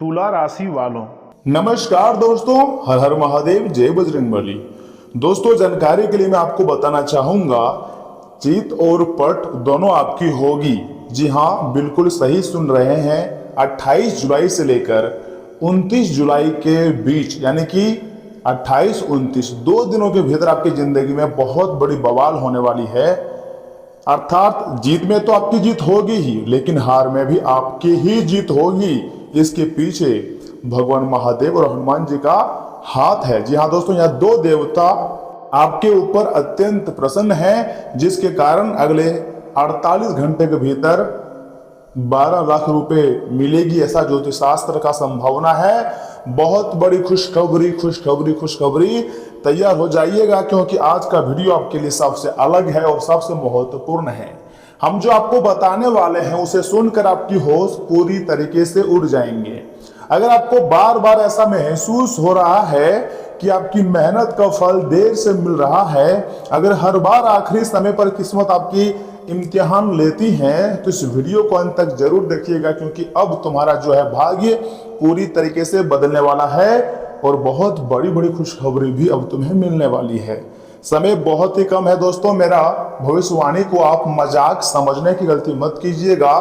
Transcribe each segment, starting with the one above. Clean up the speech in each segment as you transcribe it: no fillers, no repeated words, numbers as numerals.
तुला राशि वालों, नमस्कार दोस्तों, हर हर महादेव, जय बजरंगबली। दोस्तों, जानकारी के लिए मैं आपको बताना चाहूंगा, चित और पट दोनों आपकी होगी। जी हाँ, बिल्कुल सही सुन रहे हैं। 28 जुलाई से लेकर 29 जुलाई के बीच, यानी कि 28-29 2 दिनों के भीतर आपकी जिंदगी में बहुत बड़ी बवाल होने वाली है। अर्थात जीत में तो आपकी जीत होगी ही, लेकिन हार में भी आपकी ही जीत होगी। इसके पीछे भगवान महादेव और हनुमान जी का हाथ है। जी हाँ दोस्तों, यहाँ दो देवता आपके ऊपर अत्यंत प्रसन्न हैं, जिसके कारण अगले 48 घंटे के भीतर 12 लाख रुपए मिलेगी, ऐसा ज्योतिष शास्त्र का संभावना है। बहुत बड़ी खुशखबरी खुशखबरी खुशखबरी, तैयार हो जाइएगा, क्योंकि आज का वीडियो आपके लिए सबसे अलग है और सबसे महत्वपूर्ण है। हम जो आपको बताने वाले हैं उसे सुनकर आपकी होश पूरी तरीके से उड़ जाएंगे। अगर आपको बार बार ऐसा महसूस हो रहा है कि आपकी मेहनत का फल देर से मिल रहा है, अगर हर बार आखिरी समय पर किस्मत आपकी इम्तिहान लेती है, तो इस वीडियो को अंत तक जरूर देखिएगा, क्योंकि अब तुम्हारा जो है भाग्य पूरी तरीके से बदलने वाला है और बहुत बड़ी बड़ी खुशखबरी भी अब तुम्हें मिलने वाली है। समय बहुत ही कम है दोस्तों, मेरा भविष्यवाणी को आप मजाक समझने की गलती मत कीजिएगा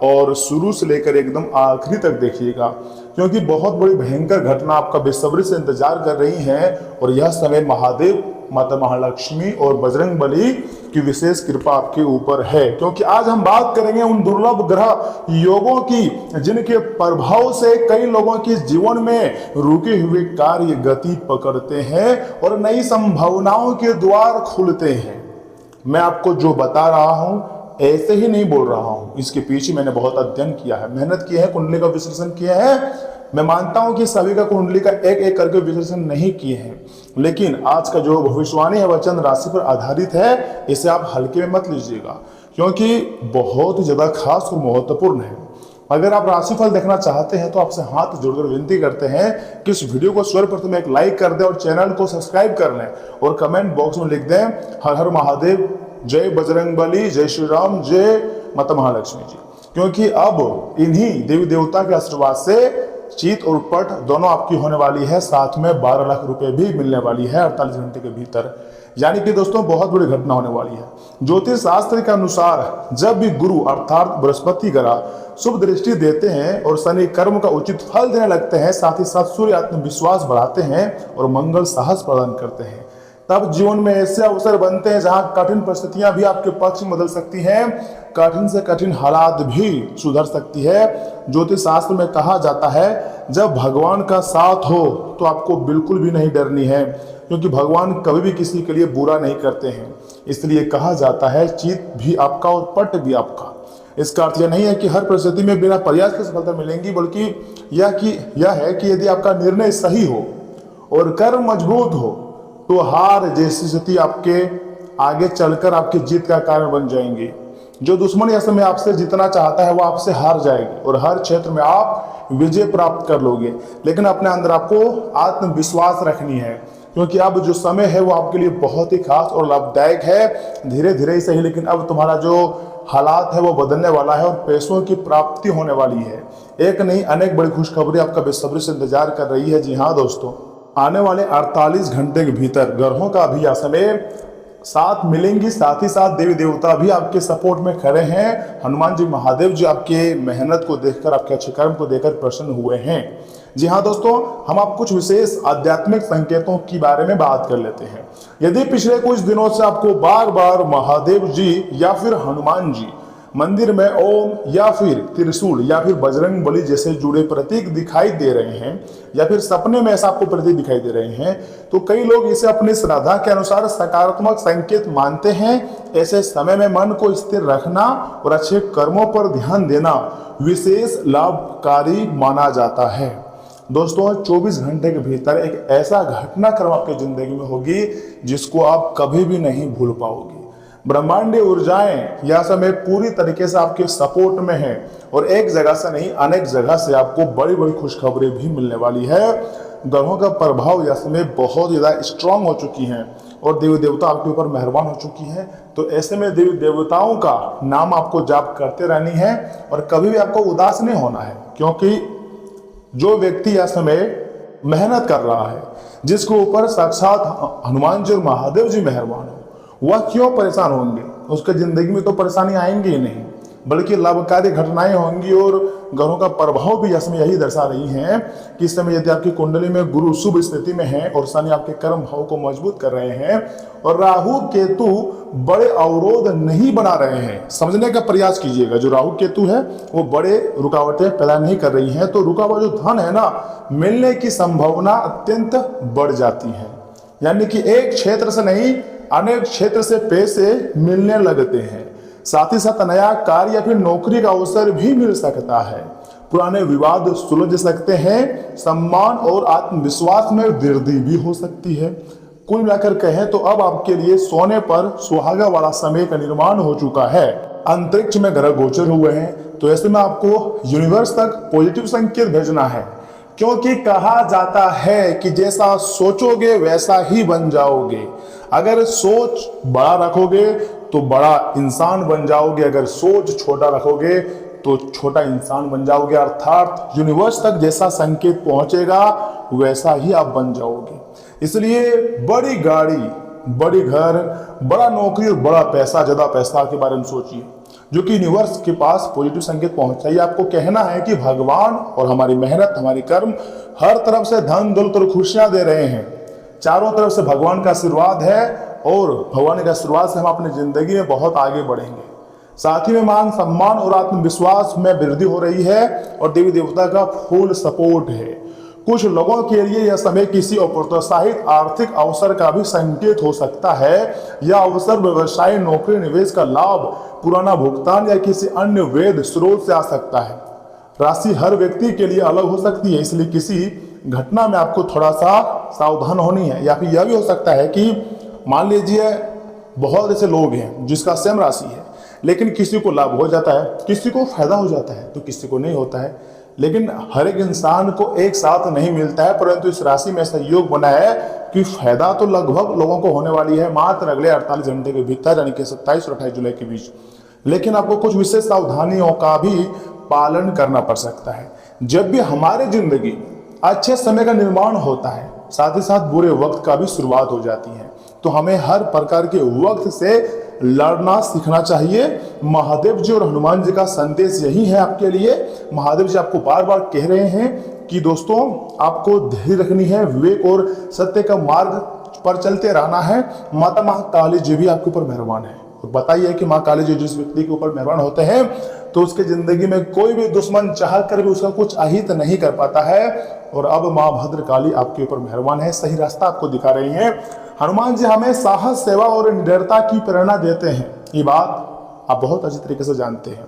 और शुरू से लेकर एकदम आखिरी तक देखिएगा, क्योंकि बहुत बड़ी भयंकर घटना आपका बेसब्री से इंतजार कर रही है। और यह समय महादेव, माता महालक्ष्मी और बजरंगबली की विशेष कृपा आपके ऊपर है, क्योंकि आज हम बात करेंगे उन दुर्लभ ग्रह योगों की, जिनके प्रभाव से कई लोगों के जीवन में रुके हुए कार्य गति पकड़ते हैं और नई संभावनाओं के द्वार खुलते हैं। मैं आपको जो बता रहा हूं ऐसे ही नहीं बोल रहा हूं, इसके पीछे मैंने बहुत अध्ययन किया है, मेहनत की है, कुंडली का विश्लेषण किया है। मैं मानता हूं कि सभी का कुंडली का एक एक करके विश्लेषण नहीं किए हैं, लेकिन आज का जो भविष्यवाणी है वह चंद्र राशि पर आधारित है। इसे आप हल्के में मत लीजिएगा, क्योंकि बहुत ही ज्यादा खास और महत्वपूर्ण है। अगर आप राशिफल देखना चाहते हैं तो आपसे हाथ जोड़कर विनती करते हैं कि इस वीडियो को सर्वप्रथम एक लाइक कर दें और चैनल को सब्सक्राइब कर लें और कमेंट बॉक्स में लिख दें हर हर महादेव, जय बजरंगबली, जय श्री राम, जय माता महालक्ष्मी जी। क्योंकि अब इन्हीं देवी देवता के आशीर्वाद से चित और पट दोनों आपकी होने वाली है, साथ में 12 लाख रुपए भी मिलने वाली है 48 घंटे के भीतर। यानी कि दोस्तों बहुत बड़ी घटना होने वाली है। ज्योतिष शास्त्र के अनुसार जब भी गुरु अर्थात बृहस्पति ग्रह शुभ दृष्टि देते हैं और शनि कर्म का उचित फल देने लगते हैं, साथ ही साथ सूर्य आत्मविश्वास बढ़ाते हैं और मंगल साहस प्रदान करते हैं, तब जीवन में ऐसे अवसर बनते हैं जहां कठिन परिस्थितियां भी आपके पक्ष में बदल सकती हैं, कठिन से कठिन हालात भी सुधर सकती है। ज्योतिष शास्त्र में कहा जाता है, जब भगवान का साथ हो तो आपको बिल्कुल भी नहीं डरनी है, क्योंकि भगवान कभी भी किसी के लिए बुरा नहीं करते हैं। इसलिए कहा जाता है, चित भी आपका और पट भी आपका। इसका अर्थ यह नहीं है कि हर परिस्थिति में बिना प्रयास के सफलता मिलेंगी, बल्कि यह है कि यदि आपका निर्णय सही हो और कर्म मजबूत हो तो हार जैसी स्थिति आपके आगे चलकर आपकी जीत का कारण बन जाएंगी। जो दुश्मन यह समय आपसे जीतना चाहता है वो आपसे हार जाएगी और हर क्षेत्र में आप विजय प्राप्त कर लोगे। लेकिन अपने अंदर आपको आत्मविश्वास रखनी है, क्योंकि अब जो समय है वो आपके लिए बहुत ही खास और लाभदायक है। धीरे धीरे ही सही, लेकिन अब तुम्हारा जो हालात है वो बदलने वाला है और पैसों की प्राप्ति होने वाली है। एक नहीं अनेक बड़ी खुशखबरी आपका बेसब्री से इंतजार कर रही है। जी हाँ दोस्तों, आने वाले 48 घंटे के भीतर ग्रहों का भी यह समय साथ मिलेंगी, साथ ही साथ देवी देवता भी आपके सपोर्ट में खड़े हैं। हनुमान जी महादेव जी आपके मेहनत को देखकर, आपके अच्छे कर्म को देखकर प्रसन्न हुए हैं। जी हाँ दोस्तों, हम आप कुछ विशेष आध्यात्मिक संकेतों के बारे में बात कर लेते हैं। यदि पिछले कुछ दिनों से आपको बार बार महादेव जी या फिर हनुमान जी मंदिर में ओम या फिर त्रिशूल या फिर बजरंग बली जैसे जुड़े प्रतीक दिखाई दे रहे हैं, या फिर सपने में ऐसा आपको प्रतीक दिखाई दे रहे हैं, तो कई लोग इसे अपनी श्रद्धा के अनुसार सकारात्मक संकेत मानते हैं। ऐसे समय में मन को स्थिर रखना और अच्छे कर्मों पर ध्यान देना विशेष लाभकारी माना जाता है। दोस्तों, 24 घंटे के भीतर एक ऐसा घटनाक्रम आपकी जिंदगी में होगी जिसको आप कभी भी नहीं भूल पाओगे। ब्रह्मांडीय ऊर्जाएं यह समय पूरी तरीके से आपके सपोर्ट में है और एक जगह से नहीं अनेक जगह से आपको बड़ी बड़ी खुशखबरी भी मिलने वाली है। ग्रहों का प्रभाव यह समय बहुत ज्यादा स्ट्रांग हो चुकी हैं और देवी देवता आपके ऊपर मेहरबान हो चुकी हैं। तो ऐसे में देवी देवताओं का नाम आपको जाप करते रहनी है और कभी भी आपको उदास नहीं होना है, क्योंकि जो व्यक्ति यह समय मेहनत कर रहा है, जिसके ऊपर साक्षात हनुमान जी और महादेव जी मेहरबान हो, वह क्यों परेशान होंगे? उसके जिंदगी में तो परेशानी आएंगी ही नहीं, बल्कि लाभकारी घटनाएं होंगी। और ग्रहों का प्रभाव भी इसमें यही दर्शा रही है कि इस समय यदि आपकी कुंडली में गुरु शुभ स्थिति में है और शनि आपके कर्म भाव को मजबूत कर रहे हैं और राहु केतु बड़े अवरोध नहीं बना रहे हैं, समझने का प्रयास कीजिएगा। जो राहु केतु है वो बड़े रुकावटें पैदा नहीं कर रही हैं, तो रुका हुआ जो धन है ना, मिलने की संभावना अत्यंत बढ़ जाती है। यानी कि एक क्षेत्र से नहीं, अनेक क्षेत्र से पैसे मिलने लगते हैं। साथ ही साथ नया कार्य या फिर नौकरी का अवसर भी मिल सकता है। पुराने विवाद सुलझ सकते हैं। सम्मान और आत्मविश्वास में वृद्धि भी हो सकती है। कुल मिलाकर कहें तो अब आपके लिए सोने पर सुहागा वाला समय का निर्माण हो चुका है। अंतरिक्ष में ग्रह गोचर हुए हैं, तो ऐसे में आपको यूनिवर्स तक पॉजिटिव संकेत भेजना है, क्योंकि कहा जाता है कि जैसा सोचोगे वैसा ही बन जाओगे। अगर सोच बड़ा रखोगे तो बड़ा इंसान बन जाओगे, अगर सोच छोटा रखोगे तो छोटा इंसान बन जाओगे। अर्थात यूनिवर्स तक जैसा संकेत पहुंचेगा वैसा ही आप बन जाओगे। इसलिए बड़ी गाड़ी, बड़ी घर, बड़ा नौकरी और बड़ा पैसा, ज्यादा पैसा के बारे में सोचिए, जो कि यूनिवर्स के पास पॉजिटिव संकेत पहुंचाइए। आपको कहना है कि भगवान और हमारी मेहनत, हमारी कर्म हर तरफ से धन दौलत और खुशियां दे रहे हैं। चारों तरफ से भगवान का आशीर्वाद है और भगवान के आशीर्वाद से हम अपनी जिंदगी में बहुत आगे बढ़ेंगे। साथ ही में मान सम्मान और आत्मविश्वास में वृद्धि हो रही है और देवी देवता का फुल सपोर्ट है। कुछ लोगों के लिए यह समय किसी अप्रोत्साहित आर्थिक अवसर का भी संकेत हो सकता है। यह अवसर व्यवसाय, नौकरी, निवेश का लाभ, पुराना भुगतान या किसी अन्य वैध स्रोत से आ सकता है। राशि हर व्यक्ति के लिए अलग हो सकती है, इसलिए किसी घटना में आपको थोड़ा सा सावधान होनी है। या फिर यह भी हो सकता है कि मान लीजिए बहुत ऐसे लोग हैं जिसका सेम राशि है, लेकिन किसी को लाभ हो जाता है, किसी को फायदा हो जाता है, तो किसी को नहीं होता है। लेकिन हर एक इंसान को एक साथ नहीं मिलता है, परंतु इस राशि में ऐसा योग बना है कि फायदा तो लगभग लोगों को होने वाली है मात्र अगले 48 घंटे के भीतर, यानी कि 27 और 28 जुलाई के बीच। लेकिन आपको कुछ विशेष सावधानियों का भी पालन करना पड़ सकता है। जब भी हमारी जिंदगी अच्छे समय का निर्माण होता है, साथ ही साथ बुरे वक्त का भी शुरुआत हो जाती है, तो हमें हर प्रकार के वक्त से लड़ना सीखना चाहिए। महादेव जी और हनुमान जी का संदेश यही है आपके लिए। महादेव जी आपको बार बार कह रहे हैं कि दोस्तों आपको धैर्य रखनी है, विवेक और सत्य का मार्ग पर चलते रहना है। माता महाकाली जी भी आपके ऊपर मेहरबान है। और बताइए कि माँ काली जी जिस व्यक्ति के ऊपर मेहरबान होते हैं तो उसके जिंदगी में कोई भी दुश्मन चाह कर भी उसका कुछ अहित नहीं कर पाता है। और अब माँ भद्रकाली आपके ऊपर मेहरबान है, सही रास्ता आपको दिखा रही हैं। हनुमान जी हमें साहस, सेवा और निडरता की प्रेरणा देते हैं। ये बात आप बहुत अच्छी तरीके से जानते हैं।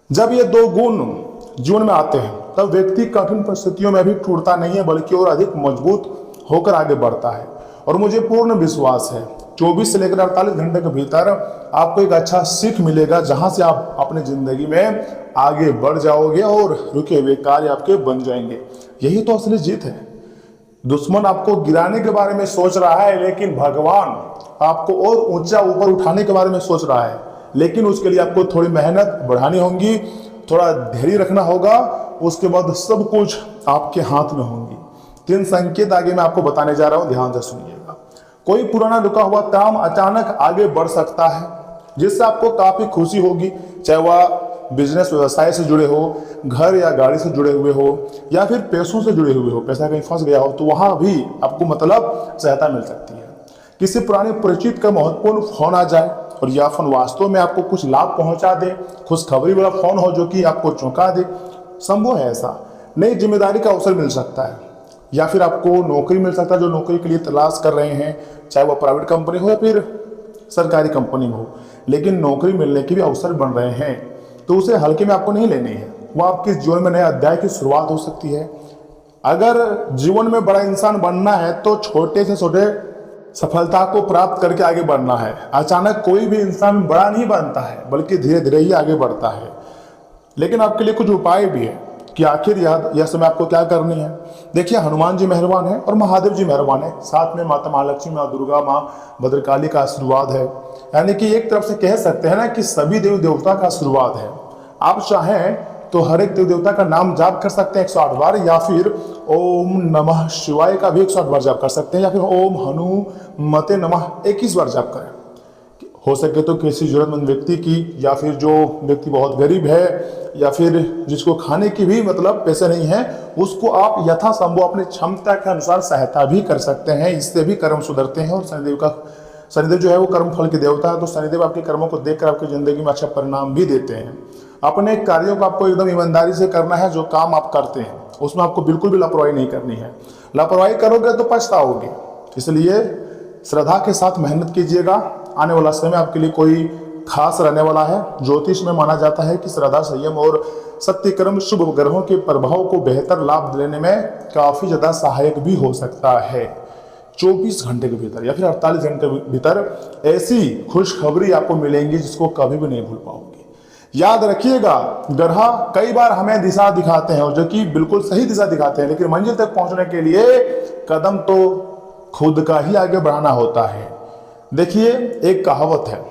जब ये दो गुण जीवन में आते हैं तब व्यक्ति कठिन परिस्थितियों में भी टूटता नहीं है, बल्कि और अधिक मजबूत होकर आगे बढ़ता है। और मुझे पूर्ण विश्वास है 24 से लेकर 48 घंटे के भीतर आपको एक अच्छा सीख मिलेगा, जहां से आप अपनी जिंदगी में आगे बढ़ जाओगे और रुके हुए कार्य आपके बन जाएंगे। यही तो असली जीत है। दुश्मन आपको गिराने के बारे में सोच रहा है, लेकिन भगवान आपको और ऊंचा ऊपर उठाने के बारे में सोच रहा है। लेकिन उसके लिए आपको थोड़ी मेहनत बढ़ानी होगी, थोड़ा धैर्य रखना होगा, उसके बाद सब कुछ आपके हाथ में होंगी। 3 संकेत आगे मैं आपको बताने जा रहा हूं, ध्यान से सुनिएगा। कोई पुराना रुका हुआ काम अचानक आगे बढ़ सकता है, जिससे आपको काफी खुशी होगी, चाहे वह बिजनेस व्यवसाय से जुड़े हो, घर या गाड़ी से जुड़े हुए हो, या फिर पैसों से जुड़े हुए हो, पैसा कहीं फंस गया हो तो वहां भी आपको मतलब सहायता मिल सकती है। किसी पुराने परिचित का महत्वपूर्ण फोन आ जाए और यह फोन वास्तव में आपको कुछ लाभ पहुंचा दे, खुशखबरी वाला फोन हो जो कि आपको चौंका दे, संभव है ऐसा। नई जिम्मेदारी का अवसर मिल सकता है, या फिर आपको नौकरी मिल सकता है जो नौकरी के लिए तलाश कर रहे हैं, चाहे वह प्राइवेट कंपनी हो या फिर सरकारी कंपनी में हो। लेकिन नौकरी मिलने के भी अवसर बन रहे हैं, तो उसे हल्के में आपको नहीं लेनी है। वह आपके जीवन में नए अध्याय की शुरुआत हो सकती है। अगर जीवन में बड़ा इंसान बनना है तो छोटे से छोटे सफलता को प्राप्त करके आगे बढ़ना है। अचानक कोई भी इंसान बड़ा नहीं बनता है, बल्कि धीरे धीरे ही आगे बढ़ता है। लेकिन आपके लिए कुछ उपाय भी है कि आखिर यह समय आपको क्या करनी है। देखिए, हनुमान जी मेहरबान है और महादेव जी मेहरबान है, साथ में माता महालक्ष्मी, माँ दुर्गा, माँ भद्रकाली का आशीर्वाद है। यानी कि एक तरफ से कह सकते हैं ना कि सभी देवी देवता का आशीर्वाद है। आप चाहें तो हर एक देव देवता का नाम जाप कर सकते हैं 108 बार, या फिर ओम नमः शिवाय का भी 108 बार जाप कर सकते हैं, या फिर ओम हनुमते नमः 21 बार जाप करें। हो सके तो किसी जरूरतमंद व्यक्ति की, या फिर जो व्यक्ति बहुत गरीब है, या फिर जिसको खाने की भी मतलब पैसे नहीं है, उसको आप यथासंभव अपनी क्षमता के अनुसार सहायता भी कर सकते हैं। इससे भी कर्म सुधरते हैं। और शनिदेव जो है वो कर्म फल की देवता है, तो शनिदेव आपके कर्मों को देखकर आपकी जिंदगी में अच्छा परिणाम भी देते हैं। अपने कार्यों को आपको एकदम ईमानदारी से करना है। जो काम आप करते हैं उसमें आपको बिल्कुल भी लापरवाही नहीं करनी है। लापरवाही करोगे तो पछताओगे। इसलिए श्रद्धा के साथ मेहनत कीजिएगा। आने वाला समय आपके लिए कोई खास रहने वाला है। ज्योतिष में माना जाता है कि श्रद्धा, संयम और सत्य कर्म शुभ ग्रहों के प्रभाव को बेहतर लाभ देने में काफी ज्यादा सहायक भी हो सकता है। 24 घंटे के भीतर या फिर 48 घंटे के भीतर ऐसी खुशखबरी आपको मिलेंगी जिसको कभी भी नहीं भूल पाओगे। याद रखिएगा, ग्रह कई बार हमें दिशा दिखाते हैं, और जो कि बिल्कुल सही दिशा दिखाते हैं, लेकिन मंजिल तक पहुंचने के लिए कदम तो खुद का ही आगे बढ़ाना होता है। देखिए, एक कहावत है,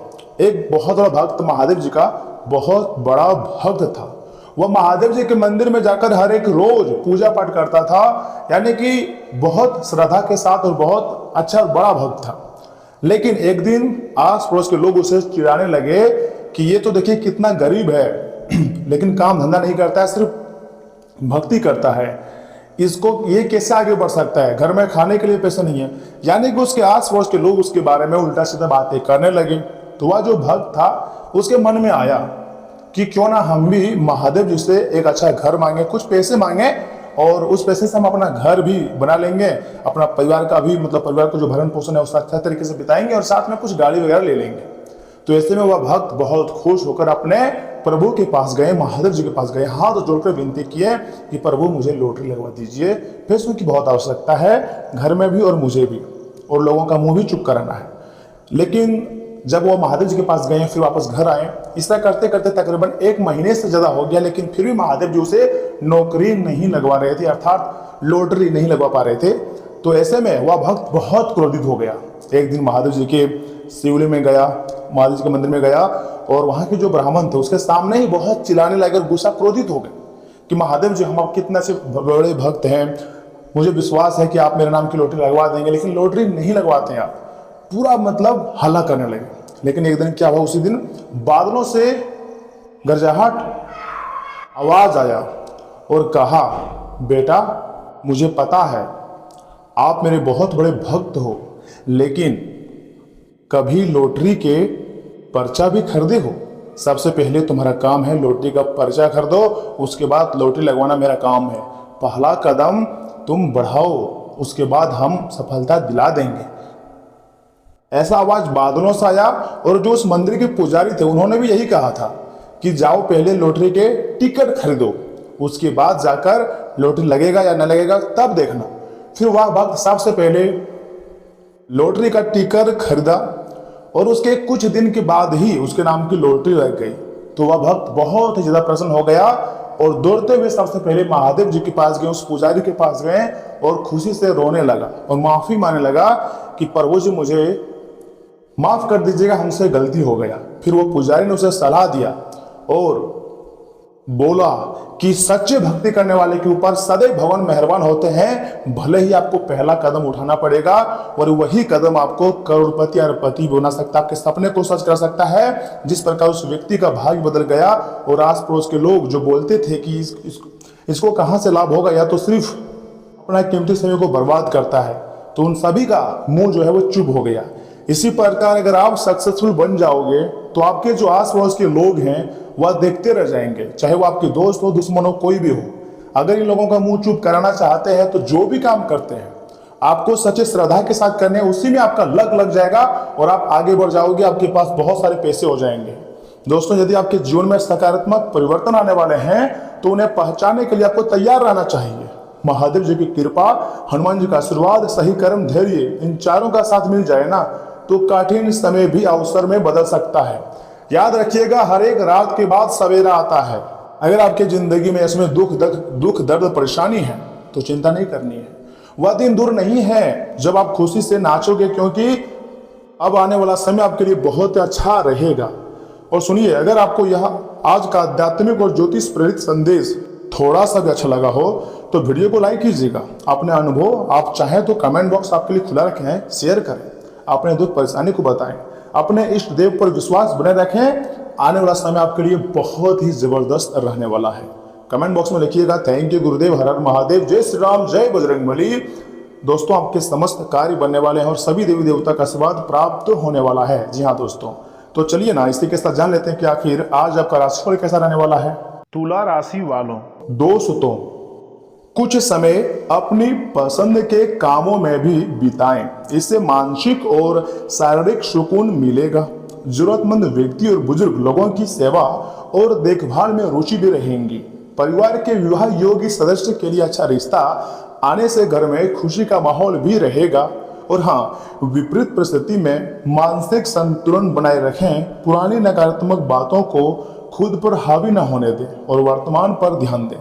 एक बहुत बड़ा भक्त, महादेव जी का बहुत बड़ा भक्त था। वह महादेव जी के मंदिर में जाकर हर एक रोज पूजा पाठ करता था, यानी कि बहुत श्रद्धा के साथ, और बहुत अच्छा बड़ा भक्त था। लेकिन एक दिन आस पड़ोस के लोग उसे चिढ़ाने लगे कि ये तो देखिए कितना गरीब है, लेकिन काम धंधा नहीं करता है, सिर्फ भक्ति करता है, इसको ये कैसे आगे बढ़ सकता है, घर में खाने के लिए पैसे नहीं है। यानी कि उसके आस पड़ोस के लोग उसके बारे में उल्टा सीधा बातें करने लगे। तो वह जो भक्त था उसके मन में आया कि क्यों ना हम भी महादेव जी से एक अच्छा घर मांगे, कुछ पैसे मांगे, और उस पैसे से हम अपना घर भी बना लेंगे, अपना परिवार का भी मतलब परिवार को जो भरण पोषण है उसका अच्छा तरीके से बिताएंगे, और साथ में कुछ गाड़ी वगैरह ले लेंगे। तो ऐसे में वह भक्त बहुत खुश होकर अपने प्रभु के पास गए, महादेव जी के पास गए, हाथ जोड़कर विनती किए कि प्रभु मुझे लॉटरी लगवा दीजिए, पैसों की बहुत आवश्यकता है, घर में भी और मुझे भी, और लोगों का मुंह भी चुप कराना है। लेकिन जब वो महादेव जी के पास गए, फिर वापस घर आए, इस तरह करते करते तकरीबन 1 महीने से ज्यादा हो गया, लेकिन फिर भी महादेव जी उसे नौकरी नहीं लगवा रहे थे, अर्थात लॉटरी नहीं लगवा पा रहे थे। तो ऐसे में वह भक्त बहुत क्रोधित हो गया। एक दिन महादेव जी के शिवलिंग में गया, महादेव जी के मंदिर में गया, और वहां के जो ब्राह्मण थे उसके सामने ही बहुत चिल्लाने लगे, गुस्सा क्रोधित हो गए कि महादेव जी, हम आप कितना से बड़े भक्त हैं, मुझे विश्वास है कि आप मेरे नाम की लॉटरी लगवा देंगे, लेकिन लॉटरी नहीं लगवाते हैं आप। पूरा मतलब हल्ला करने लगे। लेकिन एक दिन क्या हुआ, उसी दिन बादलों से गरजाहट आवाज आया और कहा, बेटा मुझे पता है आप मेरे बहुत बड़े भक्त हो, लेकिन कभी लॉटरी के पर्चा भी खरीदे हो? सबसे पहले तुम्हारा काम है लॉटरी का पर्चा खरीदो, उसके बाद लॉटरी लगवाना मेरा काम है। पहला कदम तुम बढ़ाओ, उसके बाद हम सफलता दिला देंगे। ऐसा आवाज बादलों से आया, और जो उस मंदिर के पुजारी थे उन्होंने भी यही कहा था कि जाओ पहले लॉटरी के टिकट खरीदो, उसके बाद जाकर लॉटरी लगेगा या न लगेगा तब देखना। फिर वह भक्त सबसे पहले लॉटरी का टिकट खरीदा, और उसके कुछ दिन के बाद ही उसके नाम की लॉटरी लग गई। तो वह भक्त बहुत ही ज्यादा प्रसन्न हो गया, और दौड़ते हुए सबसे पहले महादेव जी के पास गए, उस पुजारी के पास गए, और खुशी से रोने लगा और माफी मांगने लगा कि प्रभु जी मुझे माफ कर दीजिएगा, हमसे गलती हो गया। फिर वो पुजारी ने उसे सलाह दिया और बोला कि सच्चे भक्ति करने वाले के ऊपर सदैव भगवान मेहरबान होते हैं। भले ही आपको पहला कदम उठाना पड़ेगा, और वही कदम आपको करोड़पति अरबपति बना सकता है, आपके सपने को सच कर सकता है। जिस प्रकार उस व्यक्ति का भाग्य बदल गया, और आस पड़ोस के लोग जो बोलते थे कि इसको कहां से लाभ होगा, या तो सिर्फ अपना कीमती समय को बर्बाद करता है, तो उन सभी का मुंह जो है वो चुप हो गया। इसी प्रकार अगर आप सक्सेसफुल बन जाओगे तो आपके जो आस पड़ोस के लोग हैं वह देखते रह जाएंगे, चाहे वो आपके दोस्त हो, दुश्मन हो, कोई भी हो। अगर इन लोगों का मुंह चुप कराना चाहते हैं तो जो भी काम करते हैं आपको सच्चे श्रद्धा के साथ करने, उसी में आपका लग जाएगा और आप आगे बढ़ जाओगे, आपके पास बहुत सारे पैसे हो जाएंगे। दोस्तों, यदि आपके जीवन में सकारात्मक परिवर्तन आने वाले हैं तो उन्हें पहचानने के लिए आपको तैयार रहना चाहिए। महादेव जी की कृपा, हनुमान जी का आशीर्वाद, सही कर्म, धैर्य, इन चारों का साथ मिल जाए ना तो कठिन समय भी अवसर में बदल सकता है। याद रखिएगा, हर एक रात के बाद सवेरा आता है। अगर आपकी जिंदगी में इसमें दुख दर्द परेशानी है तो चिंता नहीं करनी है। वह दिन दूर नहीं है जब आप खुशी से नाचोगे, क्योंकि अब आने वाला समय आपके लिए बहुत अच्छा रहेगा। और सुनिए, अगर आपको यह आज का आध्यात्मिक और ज्योतिष प्रेरित संदेश थोड़ा सा भी अच्छा लगा हो तो वीडियो को लाइक कीजिएगा। अपने अनुभव आप चाहें तो कमेंट बॉक्स आपके लिए खुला रखे हैं, शेयर करें, अपने दुख परेशानी को बताएं, अपने इष्ट देव पर विश्वास बने रखें। आने वाला समय आपके लिए बहुत ही जबरदस्त रहने वाला है। कमेंट बॉक्स में लिखिएगा थैंक यू गुरुदेव, हर हर महादेव, जय श्री राम, जय बजरंगबली। दोस्तों आपके समस्त कार्य बनने वाले हैं और सभी देवी देवता का आशीर्वाद प्राप्त होने वाला है। जी हाँ दोस्तों, तो चलिए ना इसी के साथ जान लेते हैं कि आखिर आज आपका राशिफल कैसा रहने वाला है। तुला राशि वालों, दोस्तों कुछ समय अपनी पसंद के कामों में भी बिताएं, इससे मानसिक और शारीरिक सुकून मिलेगा। जरूरतमंद व्यक्ति और बुजुर्ग लोगों की सेवा और देखभाल में रुचि भी रहेंगी। परिवार के विवाह योग्य सदस्य के लिए अच्छा रिश्ता आने से घर में खुशी का माहौल भी रहेगा। और हाँ, विपरीत परिस्थिति में मानसिक संतुलन बनाए रखें। पुरानी नकारात्मक बातों को खुद पर हावी न होने दें और वर्तमान पर ध्यान दें।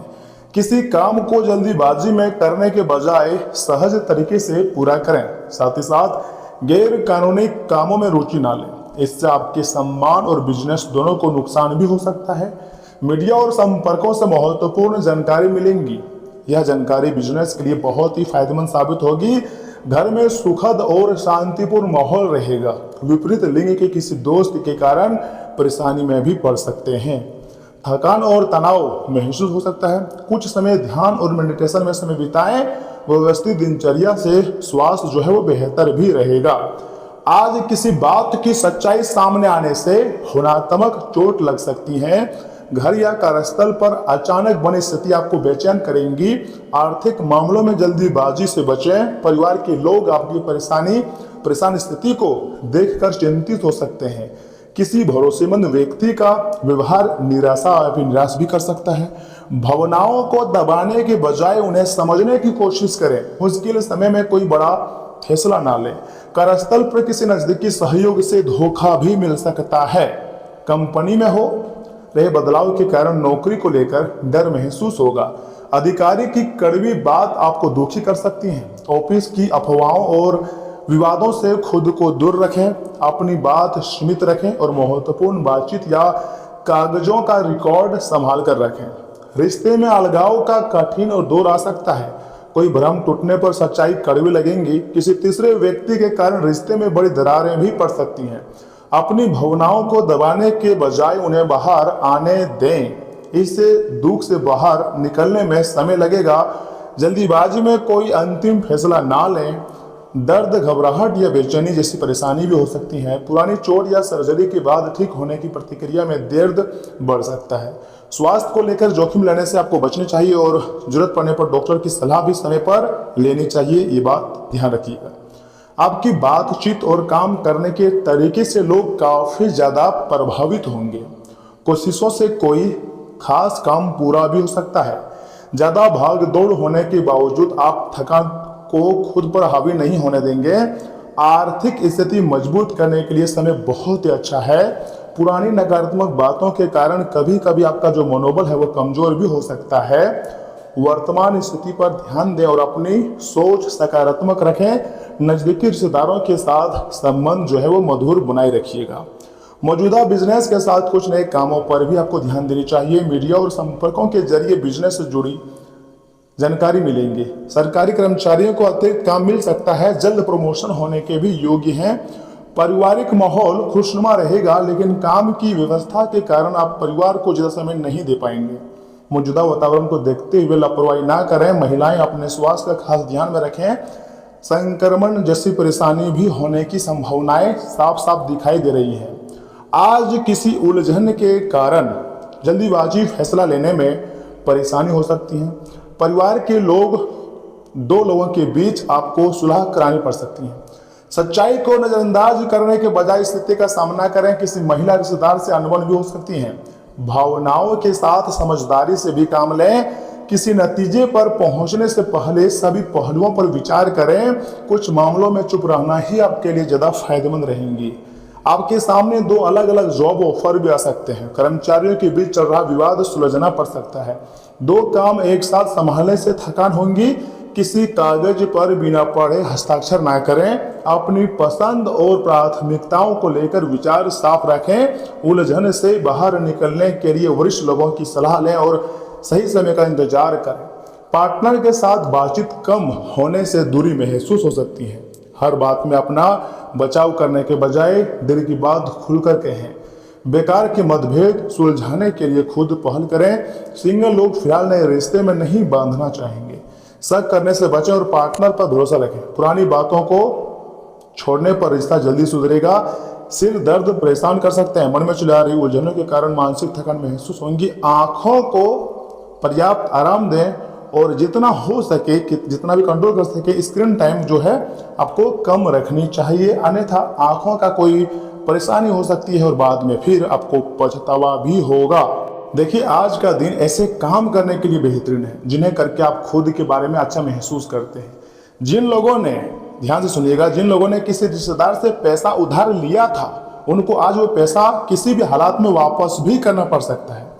किसी काम को जल्दीबाजी में करने के बजाय सहज तरीके से पूरा करें। साथ ही साथ गैर कानूनी कामों में रुचि ना लें, इससे आपके सम्मान और बिजनेस दोनों को नुकसान भी हो सकता है। मीडिया और संपर्कों से महत्वपूर्ण जानकारी मिलेंगी। यह जानकारी बिजनेस के लिए बहुत ही फायदेमंद साबित होगी। घर में सुखद और शांतिपूर्ण माहौल रहेगा। विपरीत लिंग के किसी दोस्त के कारण परेशानी में भी पड़ सकते हैं। थकान और तनाव महसूस हो सकता है। कुछ समय ध्यान और मेडिटेशन में समय बिताएं। व्यवस्थित दिनचर्या से स्वास्थ्य जो है वो बेहतर भी रहेगा। आज किसी बात की सच्चाई सामने आने से भावनात्मक चोट लग सकती है। घर या कार्यस्थल पर अचानक बनी स्थिति आपको बेचैन करेंगी। आर्थिक मामलों में जल्दीबाजी से बचें। परिवार के लोग आपकी परेशान स्थिति को देखकर चिंतित हो सकते हैं। किसी भरोसेमंद व्यक्ति का व्यवहार निराश भी कर सकता है। भावनाओं को दबाने के बजाय उन्हें समझने की कोशिश करें। मुश्किल समय में कोई बड़ा फैसला ना लें। कार्यस्थल पर किसी नजदीकी सहयोग से धोखा भी मिल सकता है। कंपनी में हो रहे बदलाव के कारण नौकरी को लेकर डर महसूस होगा। अधिकारी की कड़वी बात आपको दुखी कर सकती है। ऑफिस की अफवाहों और विवादों से खुद को दूर रखें। अपनी बात सीमित रखें और महत्वपूर्ण बातचीत या कागजों का रिकॉर्ड संभाल कर रखें। रिश्ते में अलगाव का कठिन और दौर आ सकता है। कोई भ्रम टूटने पर सच्चाई कड़वी लगेंगी। किसी तीसरे व्यक्ति के कारण रिश्ते में बड़ी दरारें भी पड़ सकती हैं। अपनी भावनाओं को दबाने के बजाय उन्हें बाहर आने दें। इससे दुख से बाहर निकलने में समय लगेगा। जल्दीबाजी में कोई अंतिम फैसला ना लें। दर्द, घबराहट या बेचैनी जैसी परेशानी भी हो सकती है। पुरानी चोट या सर्जरी के बाद ठीक होने की प्रक्रिया में दर्द बढ़ सकता है। स्वास्थ्य को लेकर जोखिम लेने से आपको बचना चाहिए और जरूरत पड़ने पर डॉक्टर की सलाह भी समय पर लेनी चाहिए। ये बात ध्यान रखिएगा। आपकी बातचीत और काम करने के तरीके से लोग काफी ज्यादा प्रभावित होंगे। कोशिशों से कोई खास काम पूरा भी हो सकता है। ज्यादा भाग दौड़ होने के बावजूद आप थकान को खुद पर हावी नहीं होने देंगे। आर्थिक स्थिति मजबूत करने के लिए समय बहुत ही अच्छा है। पुरानी नकारात्मक बातों के कारण कभी कभी आपका जो मनोबल है वो कमजोर भी हो सकता है। वर्तमान स्थिति पर ध्यान दें और अपनी सोच सकारात्मक रखें। नजदीकी रिश्तेदारों के साथ संबंध जो है वो मधुर बनाए रखिएगा। मौजूदा बिजनेस के साथ कुछ नए कामों पर भी आपको ध्यान देनी चाहिए। मीडिया और संपर्कों के जरिए बिजनेस से जुड़ी जानकारी मिलेंगी। सरकारी कर्मचारियों को अतिरिक्त काम मिल सकता है। जल्द प्रमोशन होने के भी योग्य हैं। पारिवारिक माहौल खुशनुमा रहेगा, लेकिन काम की व्यवस्था के कारण आप परिवार को ज्यादा समय नहीं दे पाएंगे। मौजूदा वातावरण को देखते हुए लापरवाही ना करें। महिलाएं अपने स्वास्थ्य का खास ध्यान में रखें। संक्रमण जैसी परेशानी भी होने की संभावनाएं साफ साफ दिखाई दे रही है। आज किसी उलझन के कारण जल्दीबाजी फैसला लेने में परेशानी हो सकती है। परिवार के दो लोगों के बीच आपको सुलह करानी पड़ सकती है। सच्चाई को नजरअंदाज करने के बजाय स्थिति का सामना करें। किसी महिला रिश्तेदार से अनबन भी हो सकती है। भावनाओं के साथ समझदारी से भी काम लें। किसी नतीजे पर पहुंचने से पहले सभी पहलुओं पर विचार करें। कुछ मामलों में चुप रहना ही आपके लिए ज्यादा फायदेमंद रहेंगी। आपके सामने दो अलग अलग जॉब ऑफर भी आ सकते हैं। कर्मचारियों के बीच चल रहा विवाद सुलझना पड़ सकता है। दो काम एक साथ संभालने से थकान होगी। किसी कागज पर बिना पढ़े हस्ताक्षर ना करें। अपनी पसंद और प्राथमिकताओं को लेकर विचार साफ रखें। उलझन से बाहर निकलने के लिए वरिष्ठ लोगों की सलाह लें और सही समय का इंतजार करें। पार्टनर के साथ बातचीत कम होने से दूरी महसूस हो सकती है। हर बात में अपना बचाव करने के बजाय दिल की बात खुलकर कहें। बेकार के मतभेद सुलझाने के लिए खुद पहल करें। सिंगल लोग फिलहाल नए रिश्ते में नहीं बांधना चाहेंगे। शक करने से बचें और पार्टनर पर भरोसा रखें। पुरानी बातों को छोड़ने पर रिश्ता जल्दी सुधरेगा। सिर दर्द परेशान कर सकते हैं। मन में चली आ रही उलझनों के कारण मानसिक थकान महसूस होंगी। आंखों को पर्याप्त आराम दें और जितना हो सके जितना भी कंट्रोल कर सके स्क्रीन टाइम जो है आपको कम रखनी चाहिए, अन्यथा आंखों का कोई परेशानी हो सकती है और बाद में फिर आपको पछतावा भी होगा। देखिए, आज का दिन ऐसे काम करने के लिए बेहतरीन है जिन्हें करके आप खुद के बारे में अच्छा महसूस करते हैं। जिन लोगों ने, ध्यान से सुनिएगा, जिन लोगों ने किसी रिश्तेदार से पैसा उधार लिया था उनको आज वो पैसा किसी भी हालात में वापस भी करना पड़ सकता है।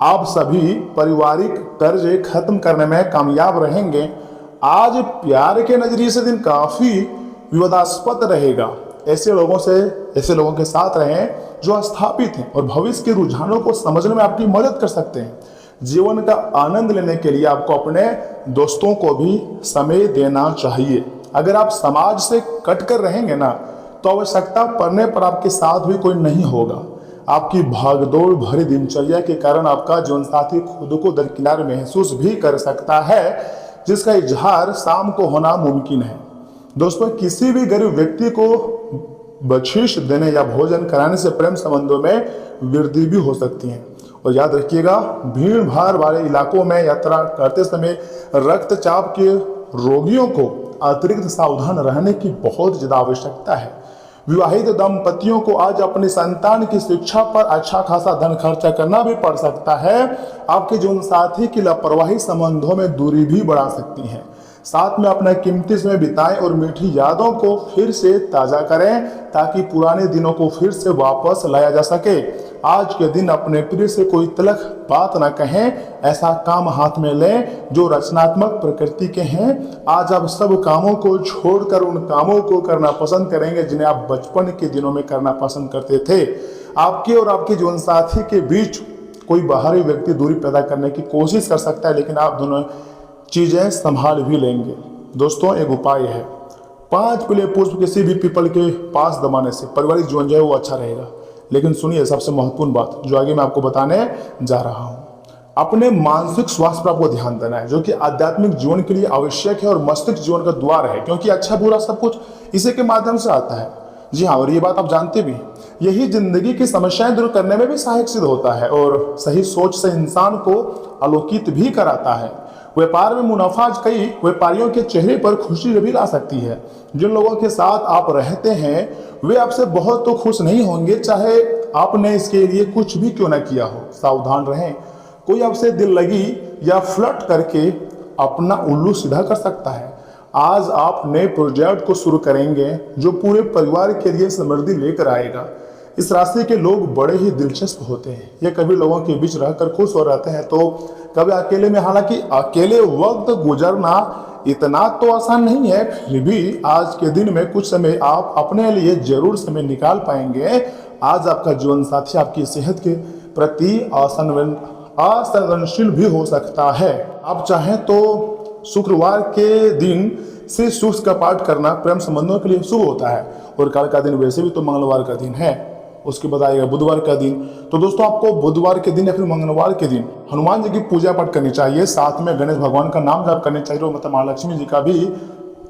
आप सभी पारिवारिक कर्ज खत्म करने में कामयाब रहेंगे। आज प्यार के नजरिए से दिन काफी विवादास्पद रहेगा। ऐसे लोगों के साथ रहें जो स्थापित हैं और भविष्य के रुझानों को समझने में आपकी मदद कर सकते हैं। जीवन का आनंद लेने के लिए आपको अपने दोस्तों को भी समय देना चाहिए। अगर आप समाज से कट कर रहेंगे ना तो आवश्यकता पड़ने पर आपके साथ भी कोई नहीं होगा। आपकी भागदौड़ भरी दिनचर्या के कारण आपका जीवन साथी खुद को दरकिनार महसूस भी कर सकता है, जिसका इजहार शाम को होना मुमकिन है। दोस्तों, किसी भी गरीब व्यक्ति को बख्शीश देने या भोजन कराने से प्रेम संबंधों में वृद्धि भी हो सकती है। और याद रखिएगा, भीड़ भाड़ वाले इलाकों में यात्रा करते समय रक्तचाप के रोगियों को अतिरिक्त सावधान रहने की बहुत ज्यादा आवश्यकता है। विवाहित दंपतियों को आज अपनी संतान की शिक्षा पर अच्छा खासा धन खर्चा करना भी पड़ सकता है। आपके जीवन साथी की लापरवाही संबंधों में दूरी भी बढ़ा सकती है। साथ में अपना कीमती समय बिताएं और मीठी यादों को फिर से ताजा करें ताकि पुराने दिनों को फिर से वापस लाया जा सके। आज के दिन अपने प्रिय से कोई तलख बात ना कहें। ऐसा काम हाथ में लें जो रचनात्मक प्रकृति के हैं। आज आप सब कामों को छोड़कर उन कामों को करना पसंद करेंगे जिन्हें आप बचपन के दिनों में करना पसंद करते थे। आपके और आपके जीवन साथी के बीच कोई बाहरी व्यक्ति दूरी पैदा करने की कोशिश कर सकता है, लेकिन आप दोनों चीजें संभाल भी लेंगे। दोस्तों, एक उपाय है, 5 पीले पुष्प किसी भी पीपल के पास दबाने से पारिवारिक जीवन जो है वो अच्छा रहेगा। लेकिन सुनिए, सबसे महत्वपूर्ण बात जो आगे मैं आपको बताने जा रहा हूं, अपने मानसिक स्वास्थ्य पर आपको ध्यान देना है, जो कि आध्यात्मिक जीवन के लिए आवश्यक है और मस्तिष्क जीवन का द्वार है, क्योंकि अच्छा बुरा सब कुछ इसी के माध्यम से आता है। जी हाँ, और ये बात आप जानते भी। यही जिंदगी की समस्याएं दूर करने में भी सहायक सिद्ध होता है और सही सोच से इंसान को आलोकित भी कराता है। व्यापार में मुनाफा आज कई व्यापारियों के चेहरे पर खुशी भी ला सकती है। जिन लोगों के साथ आप रहते हैं वे आपसे बहुत तो खुश नहीं होंगे, चाहे आपने इसके लिए कुछ भी क्यों ना किया हो। सावधान रहें, कोई आपसे दिल लगी या फ्लर्ट करके अपना उल्लू सीधा कर सकता है। आज आप नए प्रोजेक्ट को शुरू करेंगे जो पूरे परिवार के लिए समृद्धि लेकर आएगा। इस राशि के लोग बड़े ही दिलचस्प होते हैं। ये कभी लोगों के बीच रहकर खुश हो रहते हैं तो कभी अकेले में। हालांकि अकेले वक्त गुजरना इतना तो आसान नहीं है, फिर भी आज के दिन में कुछ समय आप अपने लिए जरूर समय निकाल पाएंगे। आज आपका जीवन साथी आपकी सेहत के प्रति असंवेदनशील भी हो सकता है। आप चाहें तो शुक्रवार के दिन श्री सूक्त का पाठ करना प्रेम संबंधों के लिए शुभ होता है। और कल का दिन वैसे भी तो मंगलवार का दिन है, उसके बाद आएगा बुधवार का दिन। तो दोस्तों, आपको बुधवार के दिन या फिर मंगलवार के दिन हनुमान जी की पूजा पाठ करनी चाहिए। साथ में गणेश भगवान का नाम जाप करनी चाहिए और मतलब महालक्ष्मी जी का भी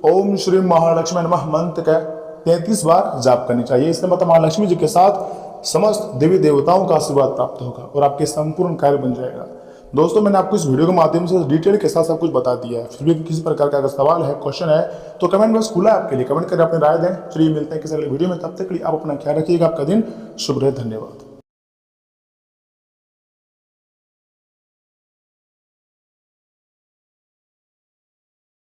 ओम श्री महालक्ष्मी नमः मंत्र का 33 बार जाप करनी चाहिए। इससे मतलब महालक्ष्मी जी के साथ समस्त देवी देवताओं का आशीर्वाद प्राप्त होगा और आपके संपूर्ण कार्य बन जाएगा। दोस्तों, मैंने आपको इस वीडियो के माध्यम से डिटेल के साथ सब कुछ बता दिया है। फिर भी किसी प्रकार का अगर सवाल है, क्वेश्चन है तो कमेंट बॉक्स खुला है आपके लिए। कमेंट करके अपनी राय दें। चलिए मिलते हैं किसी अगले वीडियो में, तब तक के लिए आप अपना ख्याल रखिएगा। आपका दिन शुभ रहे। धन्यवाद।